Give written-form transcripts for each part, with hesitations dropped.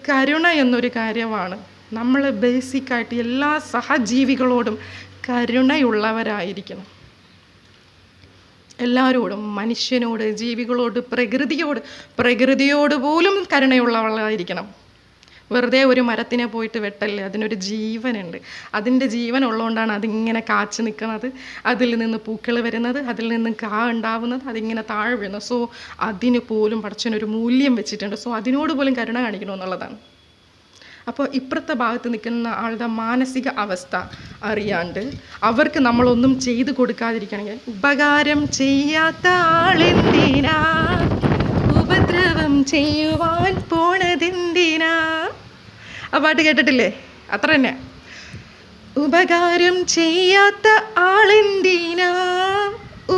കരുണ എന്നൊരു കാര്യമാണ്. നമ്മൾ ബേസിക്കായിട്ട് എല്ലാ സഹജീവികളോടും കരുണയുള്ളവരായിരിക്കണം. എല്ലാവരോടും, മനുഷ്യനോട്, ജീവികളോട്, പ്രകൃതിയോട് പോലും കരുണയുള്ളവളായിരിക്കണം. വെറുതെ ഒരു മരത്തിനെ പോയിട്ട് വെട്ടല്ലേ, അതിനൊരു ജീവനുണ്ട്. അതിൻ്റെ ജീവൻ ഉള്ളതുകൊണ്ടാണ് അതിങ്ങനെ കാച്ചു നിൽക്കുന്നത്, അതിൽ നിന്ന് പൂക്കൾ വരുന്നത്, അതിൽ നിന്ന് കാ ഉണ്ടാവുന്നത്, അതിങ്ങനെ താഴെ വീഴുന്നത്. സോ അതിന് പോലും പടച്ചവനൊരു മൂല്യം വെച്ചിട്ടുണ്ട്. സോ അതിനോട് പോലും കരുണ കാണിക്കണമെന്നുള്ളതാണ്. അപ്പോൾ ഇപ്പുറത്തെ ഭാഗത്ത് നിൽക്കുന്ന ആളുടെ മാനസിക അവസ്ഥ അറിയാണ്ട് അവർക്ക് നമ്മളൊന്നും ചെയ്തു കൊടുക്കാതിരിക്കണമെങ്കിൽ, ഉപകാരം ചെയ്യാത്ത ആളെന്തിനാ ഉപദ്രവം ചെയ്യുവാൻ പോണതെന്തിനാ, ആ പാട്ട് കേട്ടിട്ടില്ലേ? അത്ര തന്നെ. ഉപകാരം ചെയ്യാത്ത ആളെന്തിനാ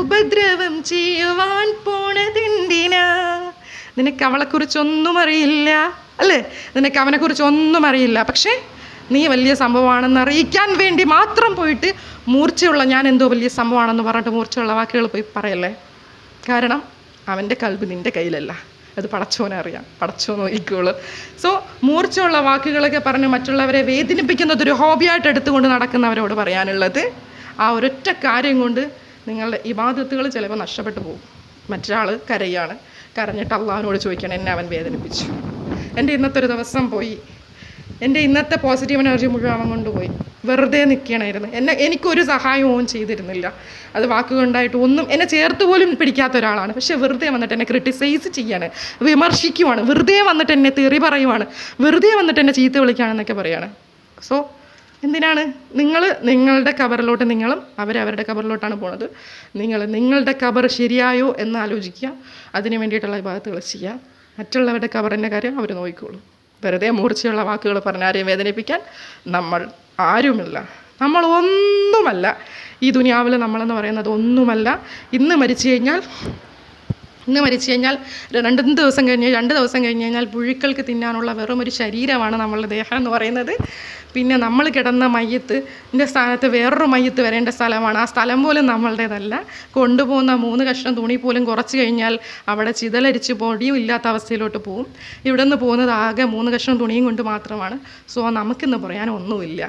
ഉപദ്രവം ചെയ്യുവാൻ പോണതെന്തിനാ. നിനക്ക് അവളെക്കുറിച്ചൊന്നും അറിയില്ല അല്ലേ, നിനക്ക് അവനെക്കുറിച്ചൊന്നും അറിയില്ല, പക്ഷേ നീ വലിയ സംഭവമാണെന്ന് അറിയിക്കാൻ വേണ്ടി മാത്രം പോയിട്ട് മൂർച്ചയുള്ള ഞാൻ എന്തോ വലിയ സംഭവമാണെന്ന് പറഞ്ഞിട്ട് മൂർച്ചയുള്ള വാക്കുകൾ പോയി പറയല്ലേ. കാരണം അവൻ്റെ കൽബ് നിൻ്റെ കയ്യിലല്ല, അത് പടച്ചോനെ അറിയാം, പടച്ചോൻ നോക്കിക്കോളൂ. സോ മൂർച്ചയുള്ള വാക്കുകളൊക്കെ പറഞ്ഞ് മറ്റുള്ളവരെ വേദനിപ്പിക്കുന്നതൊരു ഹോബിയായിട്ട് എടുത്തുകൊണ്ട് നടക്കുന്നവരോട് പറയാനുള്ളത്, ആ ഒരൊറ്റ കാര്യം കൊണ്ട് നിങ്ങളുടെ ഇബാദത്തുകൾ ചിലപ്പോൾ നഷ്ടപ്പെട്ടു പോകും. മറ്റൊരാൾ കരയാണ്, കരഞ്ഞിട്ട് അള്ളാഹുവിനോട് ചോദിക്കണം, എന്നെ അവൻ വേദനിപ്പിച്ചു, എൻ്റെ ഇന്നത്തെ ഒരു ദിവസം പോയി, എൻ്റെ ഇന്നത്തെ പോസിറ്റീവ് എനർജി മുഴുവൻ അവൻ കൊണ്ടുപോയി, വെറുതെ നിൽക്കണമായിരുന്നു, എനിക്കൊരു സഹായവും അവൻ ചെയ്തിരുന്നില്ല, അത് വാക്കുകൊണ്ടായിട്ട് ഒന്നും എന്നെ ചേർത്ത് പോലും പിടിക്കാത്ത ഒരാളാണ്, പക്ഷെ വെറുതെ വന്നിട്ട് എന്നെ ക്രിട്ടിസൈസ് ചെയ്യാണ്, വിമർശിക്കുവാണ്, വെറുതെ വന്നിട്ട് എന്നെ തെറി പറയുവാണ്, വെറുതെ വന്നിട്ട് എന്നെ ചീത്ത വിളിക്കുകയാണെന്നൊക്കെ പറയാണ്. സോ എന്തിനാണ് നിങ്ങൾ നിങ്ങളുടെ കബറിലോട്ട്, നിങ്ങളും അവരവരുടെ കബറിലോട്ടാണ് പോണത്, നിങ്ങളുടെ കബർ ശരിയായോ എന്ന് ആലോചിക്കുക, അതിന് വേണ്ടിയിട്ടുള്ള വിഭാഗത്തുകൾ ചെയ്യുക. മറ്റുള്ളവരുടെ കബറിൻ്റെ കാര്യം അവർ നോക്കിക്കോളും. വെറുതെ മൂർച്ചയുള്ള വാക്കുകൾ പറഞ്ഞ് ആരെയും വേദനിപ്പിക്കാൻ നമ്മൾ ആരുമില്ല, നമ്മൾ ഒന്നുമല്ല. ഈ ദുനിയാവിൽ നമ്മളെന്ന് പറയുന്നത് ഒന്നുമല്ല. ഇന്ന് മരിച്ചു കഴിഞ്ഞാൽ 2 ദിവസം കഴിഞ്ഞ് കഴിഞ്ഞാൽ പുഴുക്കൾക്ക് തിന്നാനുള്ള വെറും ഒരു ശരീരമാണ് നമ്മളുടെ ദേഹം എന്ന് പറയുന്നത്. പിന്നെ നമ്മൾ കിടന്ന മയ്യത്തിൻ്റെ സ്ഥാനത്ത് വേറൊരു മയ്യത്ത് വരേണ്ട സ്ഥലമാണ്. ആ സ്ഥലം പോലും നമ്മളുടേതല്ല. കൊണ്ടുപോകുന്ന 3 കഷ്ണം തുണി പോലും കുറച്ച് കഴിഞ്ഞാൽ അവിടെ ചിതലരിച്ച് പൊടിയും ഇല്ലാത്ത അവസ്ഥയിലോട്ട് പോകും. ഇവിടെ നിന്ന് പോകുന്നത് ആകെ 3 കഷ്ണം തുണിയും കൊണ്ട് മാത്രമാണ്. സോ നമുക്കിന്ന് പറയാൻ ഒന്നുമില്ല.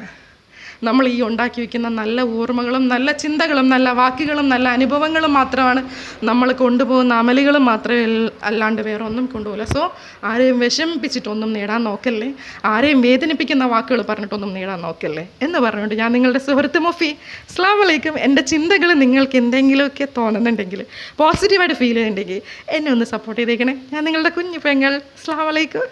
നമ്മൾ ഈ ഉണ്ടാക്കി വയ്ക്കുന്ന നല്ല ഓർമ്മകളും നല്ല ചിന്തകളും നല്ല വാക്കുകളും നല്ല അനുഭവങ്ങളും മാത്രമാണ് നമ്മൾ കൊണ്ടുപോകുന്ന അമലുകളും മാത്രമേ അല്ലാണ്ട് വേറെ ഒന്നും കൊണ്ടുപോകില്ല. സോ ആരെയും വിഷമിപ്പിച്ചിട്ടൊന്നും നേടാൻ നോക്കല്ലേ, ആരെയും വേദനിപ്പിക്കുന്ന വാക്കുകൾ പറഞ്ഞിട്ടൊന്നും നേടാൻ നോക്കല്ലേ എന്ന് പറഞ്ഞുകൊണ്ട് ഞാൻ നിങ്ങളുടെ സുഹൃത്ത് മുഫി. അസ്സലാമു അലൈക്കും. എൻ്റെ ചിന്തകൾ നിങ്ങൾക്ക് എന്തെങ്കിലുമൊക്കെ തോന്നുന്നുണ്ടെങ്കിൽ, പോസിറ്റീവായിട്ട് ഫീൽ ചെയ്യുന്നുണ്ടെങ്കിൽ എന്നെ ഒന്ന് സപ്പോർട്ട് ചെയ്തേക്കണേ. ഞാൻ നിങ്ങളുടെ കുഞ്ഞു പെങ്ങൾ. അസ്സലാമു അലൈക്കും.